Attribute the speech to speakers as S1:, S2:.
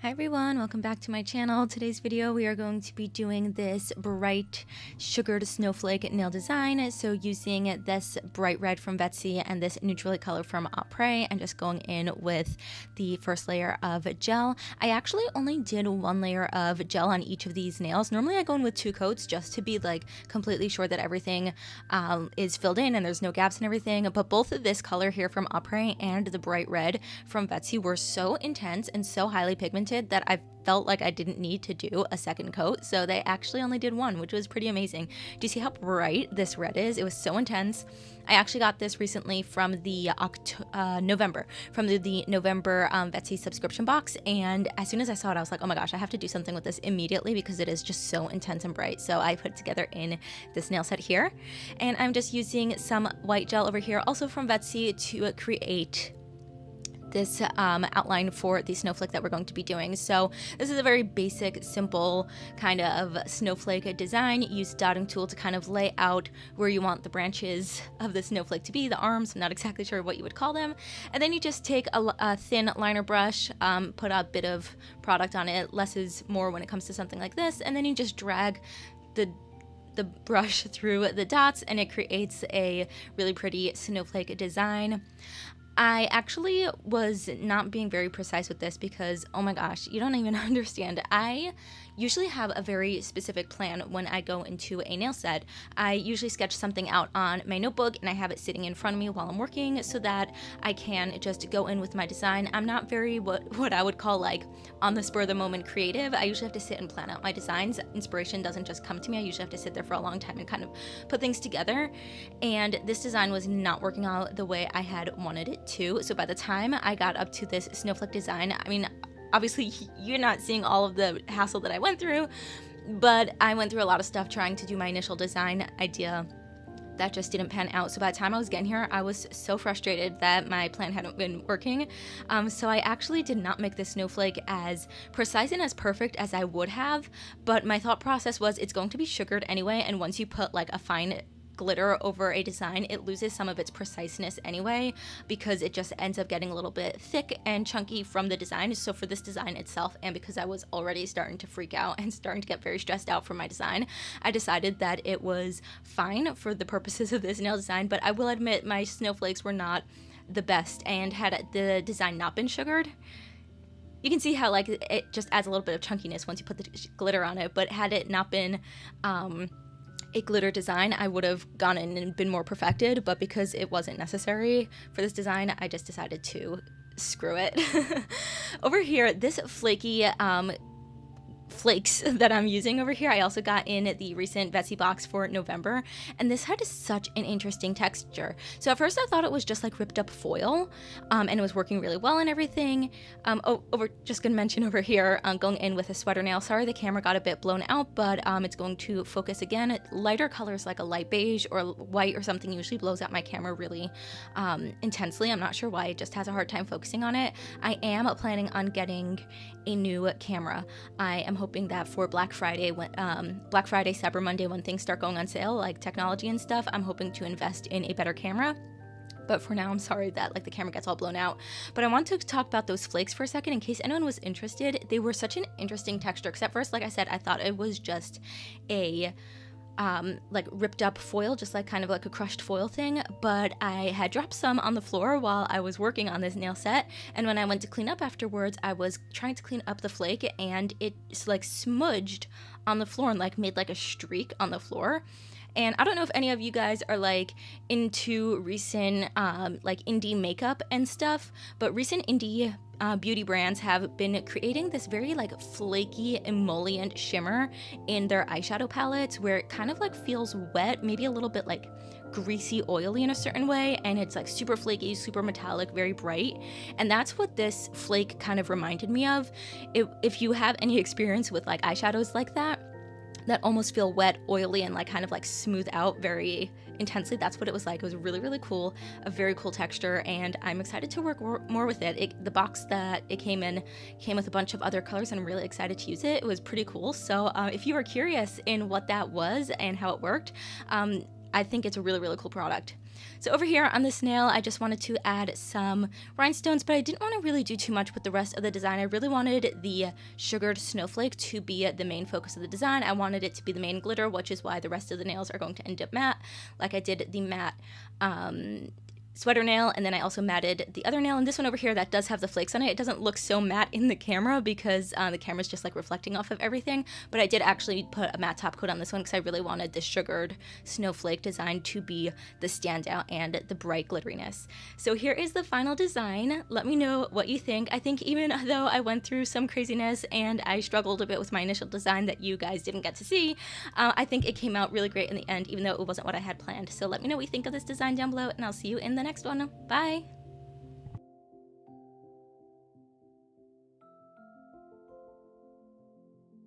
S1: Hi everyone, welcome back to my channel. Today's video we are going to be doing this bright sugared snowflake nail design. So using this bright red from Vettsy and this neutrally color from Apres and just going in with the first layer of gel. I actually only did one layer of gel on each of these nails. Normally I go in with 2 coats just to be like completely sure that everything is filled in and there's no gaps and everything. But both of this color here from Apres and the bright red from Vettsy were so intense and so highly pigmented that I felt like I didn't need to do a second coat, so they actually only did one, which was pretty amazing. Do you see how bright this red is? It was so intense. I actually got this recently from the November Vettsy subscription box, and as soon as I saw it I was like, oh my gosh, I have to do something with this immediately because it is just so intense and bright. So I put it together in this nail set here, and I'm just using some white gel over here also from Vettsy to create this outline for the snowflake that we're going to be doing. So this is a very basic, simple kind of snowflake design. You use dotting tool to kind of lay out where you want the branches of the snowflake to be, the arms. I'm not exactly sure what you would call them. And then you just take a thin liner brush, put a bit of product on it. Less is more when it comes to something like this. And then you just drag the brush through the dots and it creates a really pretty snowflake design. I actually was not being very precise with this because, oh my gosh, you don't even understand. I usually have a very specific plan when I go into a nail set. I usually sketch something out on my notebook and I have it sitting in front of me while I'm working so that I can just go in with my design. I'm not very what I would call like on the spur of the moment creative. I usually have to sit and plan out my designs. Inspiration doesn't just come to me. I usually have to sit there for a long time and kind of put things together. And this design was not working out the way I had wanted it to. So by the time I got up to this snowflake design, I mean, obviously you're not seeing all of the hassle that I went through, but I went through a lot of stuff trying to do my initial design idea that just didn't pan out. So by the time I was getting here, I was so frustrated that my plan hadn't been working. So I actually did not make this snowflake as precise and as perfect as I would have, but my thought process was it's going to be sugared anyway, and once you put like a fine glitter over a design, it loses some of its preciseness anyway because it just ends up getting a little bit thick and chunky from the design. So for this design itself, and because I was already starting to freak out and starting to get very stressed out for my design, I decided that it was fine for the purposes of this nail design. But I will admit my snowflakes were not the best, and had the design not been sugared, you can see how like it just adds a little bit of chunkiness once you put the glitter on it. But had it not been a glitter design, I would have gone in and been more perfected, but because it wasn't necessary for this design, I just decided to screw it. Over here, this flaky flakes that I'm using over here, I also got in the recent Vettsy box for November, and this had such an interesting texture. So at first I thought it was just like ripped up foil, and it was working really well and everything. Just gonna mention over here, going in with a sweater nail. Sorry the camera got a bit blown out, but it's going to focus again. Lighter colors like a light beige or white or something usually blows out my camera really intensely. I'm not sure why, it just has a hard time focusing on it. I am planning on getting a new camera. I am hoping that for Black Friday, Cyber Monday, when things start going on sale, like technology and stuff, I'm hoping to invest in a better camera. But for now, I'm sorry that like the camera gets all blown out. But I want to talk about those flakes for a second in case anyone was interested. They were such an interesting texture, because at first, like I said, I thought it was just a like ripped up foil, just like kind of like a crushed foil thing, but I had dropped some on the floor while I was working on this nail set, and when I went to clean up afterwards, I was trying to clean up the flake and it's like smudged on the floor and like made like a streak on the floor. And I don't know if any of you guys are like into recent like indie makeup and stuff, but recent indie beauty brands have been creating this very like flaky emollient shimmer in their eyeshadow palettes where it kind of like feels wet, maybe a little bit like greasy, oily in a certain way, and it's like super flaky, super metallic, very bright. And that's what this flake kind of reminded me of. If you have any experience with like eyeshadows like that almost feel wet, oily, and like kind of like smooth out very intensely, that's what it was like. It was really, really cool, a very cool texture, and I'm excited to work more with it. The box that it came in came with a bunch of other colors, and I'm really excited to use it. It was pretty cool. So if you are curious in what that was and how it worked, I think it's a really, really cool product. So over here on the snail, I just wanted to add some rhinestones, but I didn't want to really do too much with the rest of the design. I really wanted the sugared snowflake to be the main focus of the design. I wanted it to be the main glitter, which is why the rest of the nails are going to end up matte, like I did the matte sweater nail, and then I also matted the other nail. And this one over here that does have the flakes on it, it doesn't look so matte in the camera because the camera's just like reflecting off of everything, but I did actually put a matte top coat on this one because I really wanted the sugared snowflake design to be the standout and the bright glitteriness. So here is the final design. Let me know what you think. I think even though I went through some craziness and I struggled a bit with my initial design that you guys didn't get to see, I think it came out really great in the end, even though it wasn't what I had planned. So let me know what you think of this design down below, and I'll see you in the next one. Bye!